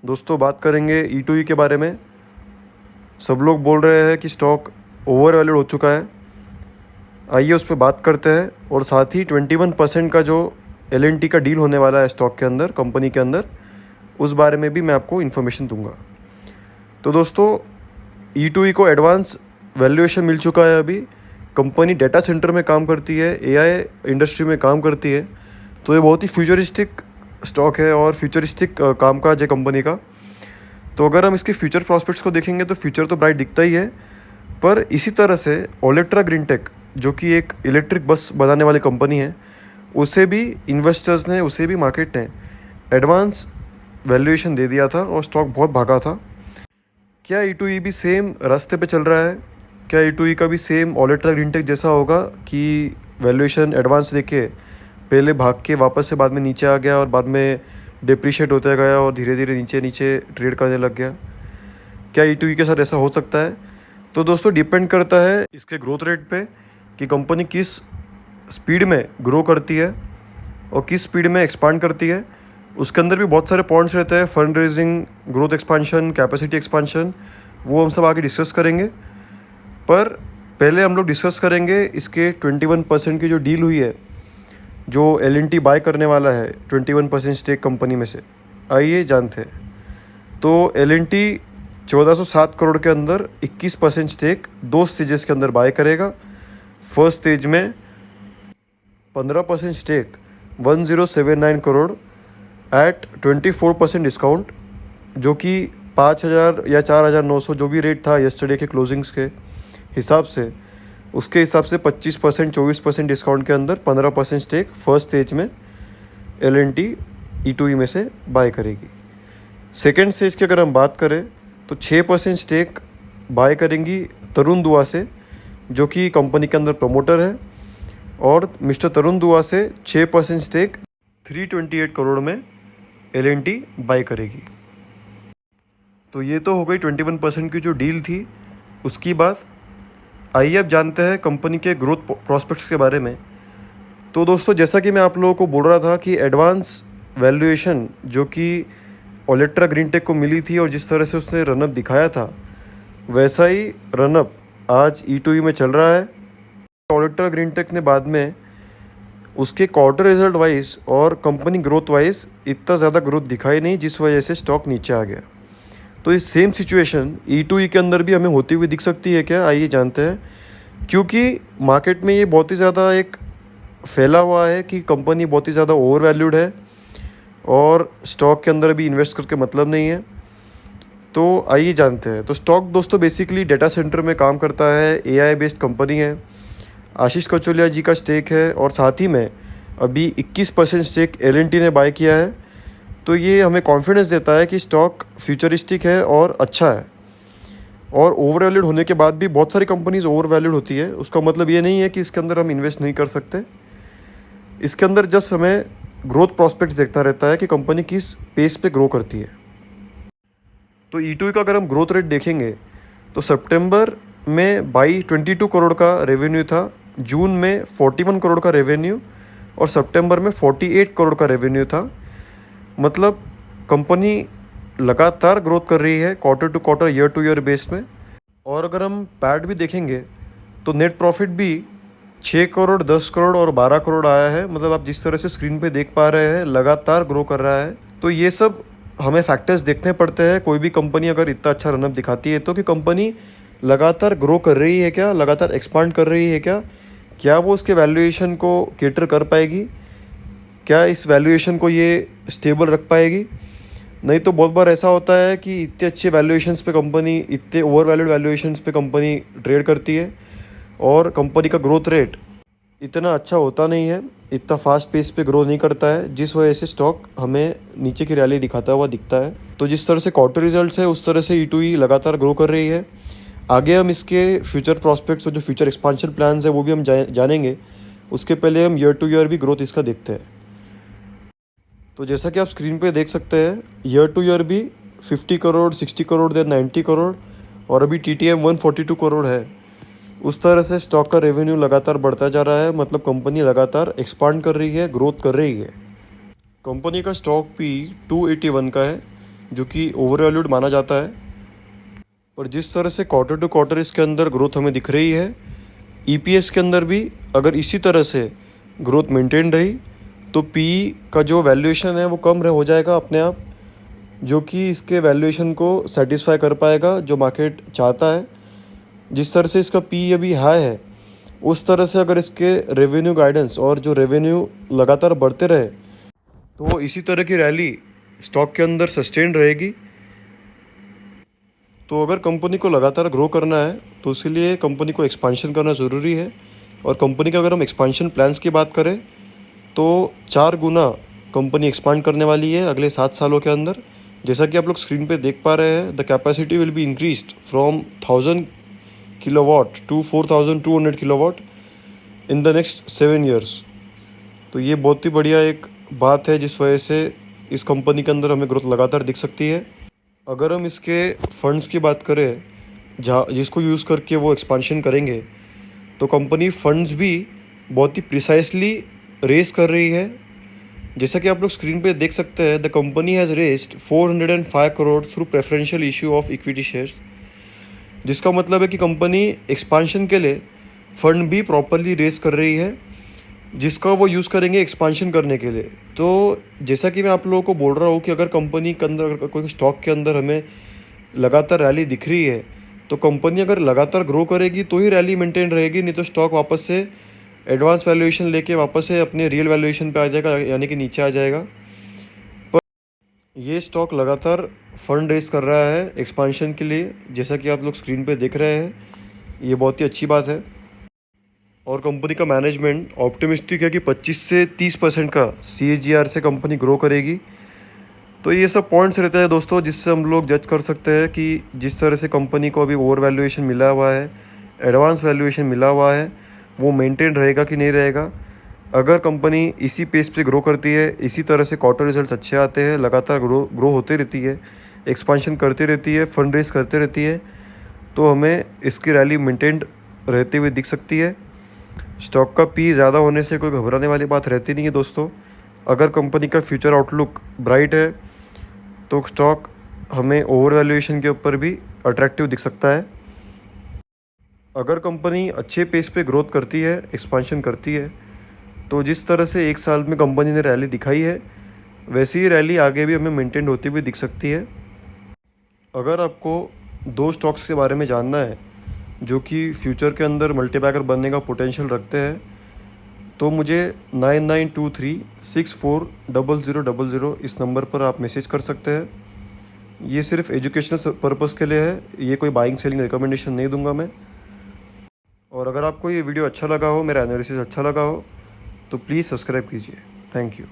दोस्तों बात करेंगे E2E के बारे में। सब लोग बोल रहे हैं कि स्टॉक ओवर वैल्यूड हो चुका है। आइए उस पर बात करते हैं और साथ ही 21% का जो L&T का डील होने वाला है स्टॉक के अंदर, कंपनी के अंदर, उस बारे में भी मैं आपको इन्फॉर्मेशन दूंगा। तो दोस्तों E2E को एडवांस वैल्यूएशन मिल चुका है। अभी कंपनी डेटा सेंटर में काम करती है, AI इंडस्ट्री में काम करती है, तो ये बहुत ही फ्यूचरिस्टिक स्टॉक है और फ्यूचरिस्टिक कामकाज है कंपनी का। तो अगर हम इसके फ्यूचर प्रॉस्पेक्ट्स को देखेंगे तो फ्यूचर तो ब्राइट दिखता ही है, पर इसी तरह से ओलेट्रा ग्रीनटेक जो कि एक इलेक्ट्रिक बस बनाने वाली कंपनी है, उसे भी इन्वेस्टर्स ने, उसे भी मार्केट ने एडवांस वैल्यूएशन दे दिया था और स्टॉक बहुत भागा था। क्या E2E भी सेम रास्ते पे चल रहा है? क्या E2E का भी सेम ओलेट्रा ग्रीनटेक जैसा होगा कि वैल्यूएशन एडवांस देके पहले भाग के वापस से बाद में नीचे आ गया और बाद में डिप्रिशिएट होता गया और धीरे धीरे नीचे नीचे ट्रेड करने लग गया? क्या E2E के साथ ऐसा हो सकता है? तो दोस्तों डिपेंड करता है इसके ग्रोथ रेट पे कि कंपनी किस स्पीड में ग्रो करती है और किस स्पीड में एक्सपांड करती है। उसके अंदर भी बहुत सारे पॉइंट्स रहते हैं, fund raising, growth expansion, capacity expansion, वो हम सब आगे डिस्कस करेंगे। पर पहले हम लोग डिस्कस करेंगे इसके 21% की जो डील हुई है, जो L&T बाय करने वाला है 21% स्टेक कंपनी में से। आइए जानते हैं। तो L&T 1407 करोड़ के अंदर 21% स्टेक 2 स्टेजेस के अंदर बाय करेगा। फर्स्ट स्टेज में 15% स्टेक 1079 करोड़ एट 24% डिस्काउंट, जो कि 5,000 या 4,900 जो भी रेट था यस्टरडे के क्लोजिंग्स के हिसाब से, उसके हिसाब से 25% 24% डिस्काउंट के अंदर 15% स्टेक फर्स्ट स्टेज में L&T E2E में से बाय करेगी। सेकेंड स्टेज की अगर हम बात करें तो 6% स्टेक बाय करेंगी तरुण दुआ से, जो कि कंपनी के अंदर प्रमोटर है, और मिस्टर तरुण दुआ से 6% स्टेक 328 करोड़ में L&T बाय करेगी। तो ये तो हो गई 21% की जो डील थी उसकी बात। आइए अब जानते हैं कंपनी के ग्रोथ प्रॉस्पेक्ट्स के बारे में। तो दोस्तों जैसा कि मैं आप लोगों को बोल रहा था कि एडवांस वैल्यूएशन जो कि ओलेट्रा ग्रीनटेक को मिली थी और जिस तरह से उसने रनअप दिखाया था, वैसा ही रनअप आज E2E में चल रहा है। ओलेट्रा ग्रीनटेक ने बाद में उसके क्वार्टर रिजल्ट वाइज और कंपनी ग्रोथ वाइज इतना ज़्यादा ग्रोथ दिखाई नहीं, जिस वजह से स्टॉक नीचे आ गया। तो इस सेम सिचुएशन E2E के अंदर भी हमें होती हुई दिख सकती है क्या? आइए जानते हैं। क्योंकि मार्केट में ये बहुत ही ज़्यादा एक फैला हुआ है कि कंपनी बहुत ही ज़्यादा ओवर वैल्यूड है और स्टॉक के अंदर भी इन्वेस्ट करके मतलब नहीं है। तो आइए जानते हैं। तो स्टॉक दोस्तों बेसिकली डेटा सेंटर में काम करता है, AI बेस्ड कंपनी है, आशीष कौशल्या जी का स्टेक है और साथ ही में अभी 21% स्टेक L&T ने बाय किया है। तो ये हमें कॉन्फिडेंस देता है कि स्टॉक फ्यूचरिस्टिक है और अच्छा है। और ओवर वैल्यूड होने के बाद भी बहुत सारी कंपनीज ओवर वैल्यूड होती है, उसका मतलब ये नहीं है कि इसके अंदर हम इन्वेस्ट नहीं कर सकते। इसके अंदर जस्ट हमें ग्रोथ प्रॉस्पेक्ट्स देखता रहता है कि कंपनी किस पेस पे ग्रो करती है। तो E2E का अगर हम ग्रोथ रेट देखेंगे तो सितंबर में 22 करोड़ का रेवेन्यू था, जून में 41 करोड़ का रेवेन्यू और सितंबर में 48 करोड़ का रेवेन्यू था। मतलब कंपनी लगातार ग्रोथ कर रही है quarter to quarter, year to year base में। और अगर हम पैट भी देखेंगे तो नेट प्रॉफिट भी 6 करोड़, 10 करोड़ और 12 करोड़ आया है। मतलब आप जिस तरह से स्क्रीन पे देख पा रहे हैं, लगातार ग्रो कर रहा है। तो ये सब हमें फैक्टर्स देखने पड़ते हैं कोई भी कंपनी अगर इतना अच्छा रनअप दिखाती है तो, कि कंपनी लगातार ग्रो कर रही है क्या, लगातार एक्सपांड कर रही है क्या वो उसके वैल्यूएशन को केटर कर पाएगी, क्या इस वैल्यूएशन को ये स्टेबल रख पाएगी। नहीं तो बहुत बार ऐसा होता है कि इतने अच्छे वैल्यूएशंस पे कंपनी, इतने ओवर वैल्यूड वैल्यूएशंस पे कंपनी ट्रेड करती है और कंपनी का ग्रोथ रेट इतना अच्छा होता नहीं है, इतना फास्ट पेस पे ग्रो नहीं करता है, जिस वजह से स्टॉक हमें नीचे की रैली दिखाता हुआ दिखता है। तो जिस तरह से क्वार्टर रिजल्ट्स है उस तरह से E2E लगातार ग्रो कर रही है। आगे हम इसके फ्यूचर प्रॉस्पेक्ट्स और जो फ्यूचर एक्सपांशन प्लान्स है वो भी हम जानेंगे। उसके पहले हम ईयर टू ईयर भी ग्रोथ इसका देखते हैं। तो जैसा कि आप स्क्रीन पे देख सकते हैं, ईयर टू ईयर भी 50 करोड़, 60 करोड़, देन 90 करोड़ और अभी TTM 142 करोड़ है। उस तरह से स्टॉक का रेवेन्यू लगातार बढ़ता जा रहा है। मतलब कंपनी लगातार एक्सपांड कर रही है, ग्रोथ कर रही है। कंपनी का स्टॉक भी 281 का है, जो कि ओवर वैल्यूड माना जाता है। पर जिस तरह से क्वार्टर टू क्वार्टर इसके अंदर ग्रोथ हमें दिख रही है, ईपीएस के अंदर भी अगर इसी तरह से ग्रोथ मेंटेन रही तो पी का जो वैल्यूएशन है वो कम हो जाएगा अपने आप, जो कि इसके वैल्यूएशन को सेटिस्फाई कर पाएगा जो मार्केट चाहता है। जिस तरह से इसका पी अभी हाई है, उस तरह से अगर इसके रेवेन्यू गाइडेंस और जो रेवेन्यू लगातार बढ़ते रहे तो इसी तरह की रैली स्टॉक के अंदर सस्टेन रहेगी। तो अगर कंपनी को लगातार ग्रो करना है तो उसके लिए कंपनी को एक्सपांशन करना ज़रूरी है। और कंपनी का अगर हम एक्सपांशन प्लान्स की बात करें तो 4 गुना कंपनी एक्सपांड करने वाली है अगले 7 सालों के अंदर। जैसा कि आप लोग स्क्रीन पे देख पा रहे हैं, the capacity will be increased from 1000 kilowatt to 4200 kilowatt in the next 7 years. तो ये बहुत ही बढ़िया एक बात है जिस वजह से इस कंपनी के अंदर हमें ग्रोथ लगातार दिख सकती है। अगर हम इसके फंड्स की बात करें जहाँ जिसको यूज़ करके वो एक्सपांशन करेंगे, तो कंपनी फंड्स भी बहुत ही प्रिसाइसली रेस कर रही है। जैसा कि आप लोग स्क्रीन पे देख सकते हैं, the company has raised 405 crore through preferential issue of equity shares, जिसका मतलब है कि कंपनी एक्सपांशन के लिए फंड भी प्रॉपरली रेस कर रही है, जिसका वो यूज़ करेंगे एक्सपांशन करने के लिए। तो जैसा कि मैं आप लोगों को बोल रहा हूँ कि अगर कंपनी के अंदर अगर कोई स्टॉक के अंदर हमें लगातार रैली दिख रही है, तो कंपनी अगर लगातार ग्रो करेगी तो ही रैली मेंटेन रहेगी, नहीं तो स्टॉक वापस से एडवांस वैल्यूएशन लेके वापस से अपने रियल वैल्यूएशन पे आ जाएगा, यानी कि नीचे आ जाएगा। पर ये स्टॉक लगातार फंड रेस कर रहा है एक्सपांशन के लिए, जैसा कि आप लोग स्क्रीन पे देख रहे हैं। ये बहुत ही अच्छी बात है। और कंपनी का मैनेजमेंट ऑप्टिमिस्टिक है कि 25 से 30% का CAGR से कंपनी ग्रो करेगी। तो ये सब पॉइंट्स रहते हैं दोस्तों, जिससे हम लोग जज कर सकते हैं कि जिस तरह से कंपनी को अभी ओवर वैल्यूएशन मिला हुआ है, एडवांस वैल्यूएशन मिला हुआ है, वो मेंटेन रहेगा कि नहीं रहेगा। अगर कंपनी इसी पेस पे ग्रो करती है, इसी तरह से क्वार्टर रिजल्ट्स अच्छे आते हैं, लगातार ग्रो होती रहती है, एक्सपांशन करती रहती है, फंड रेस करती रहती है, तो हमें इसकी रैली मेंटेन रहती हुई दिख सकती है। स्टॉक का पी ज़्यादा होने से कोई घबराने वाली बात रहती नहीं है दोस्तों। अगर कंपनी का फ्यूचर आउटलुक ब्राइट है तो स्टॉक हमें ओवर वैल्यूएशन के ऊपर भी अट्रैक्टिव दिख सकता है। अगर कंपनी अच्छे पेस पे ग्रोथ करती है, एक्सपांशन करती है, तो जिस तरह से 1 साल में कंपनी ने रैली दिखाई है, वैसी ही रैली आगे भी हमें मेंटेन होती हुई दिख सकती है। अगर आपको 2 स्टॉक्स के बारे में जानना है जो कि फ्यूचर के अंदर मल्टीबैगर बनने का पोटेंशियल रखते हैं, तो मुझे 9923640000 इस नंबर पर आप मैसेज कर सकते हैं। ये सिर्फ एजुकेशनल पर्पज़ के लिए है, ये कोई बाइंग सेलिंग रिकमेंडेशन नहीं दूंगा मैं। और अगर आपको ये वीडियो अच्छा लगा हो, मेरा एनालिसिस अच्छा लगा हो, तो प्लीज़ सब्सक्राइब कीजिए। Thank you.